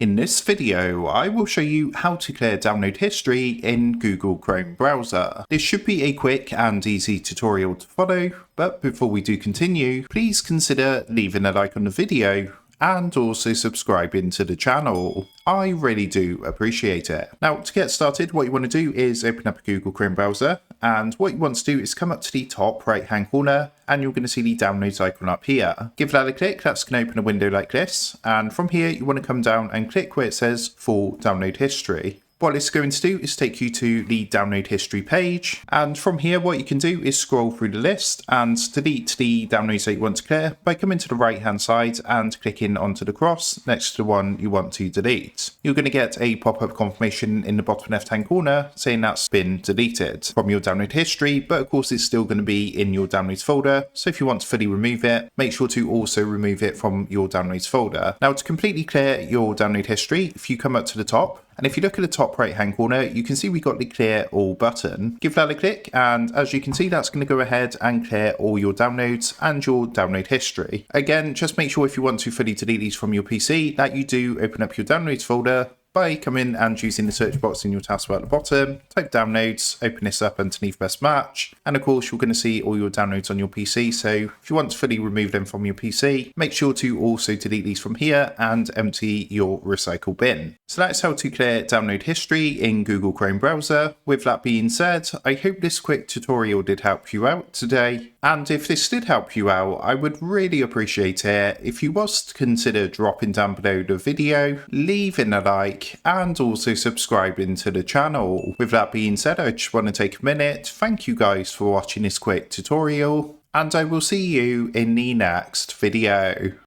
In this video, I will show you how to clear download history in Google Chrome browser. This should be a quick and easy tutorial to follow, but before we do continue, please consider leaving a like on the video and also subscribing to the channel. I really do appreciate it. Now, to get started, what you want to do is open up a Google Chrome browser, and what you want to do is come up to the top right hand corner and you're going to see the downloads icon up here. Give that a click, that's going to open a window like this, and from here you want to come down and click where it says full download history. What it's going to do is take you to the download history page, and from here what you can do is scroll through the list and delete the downloads that you want to clear by coming to the right hand side and clicking onto the cross next to the one you want to delete. You're going to get a pop-up confirmation in the bottom left hand corner saying that's been deleted from your download history, but of course it's still going to be in your downloads folder, so if you want to fully remove it, make sure to also remove it from your downloads folder. Now, to completely clear your download history, if you come up to the top, and if you look at the top right hand corner, you can see we got the clear all button. Give that a click, and as you can see, that's going to go ahead and clear all your downloads and your download history. Again, just make sure if you want to fully delete these from your PC that you do open up your downloads folder by coming and using the search box in your taskbar at the bottom, type downloads, open this up underneath best match, and of course you're going to see all your downloads on your PC, so if you want to fully remove them from your PC, make sure to also delete these from here and empty your recycle bin. So that's how to clear download history in Google Chrome browser. With that being said, I hope this quick tutorial did help you out today, and if this did help you out, I would really appreciate it if you was to consider dropping down below the video, leaving a like, and also subscribing to the channel. With that being said, I just want to take a minute, thank you guys for watching this quick tutorial, and I will see you in the next video.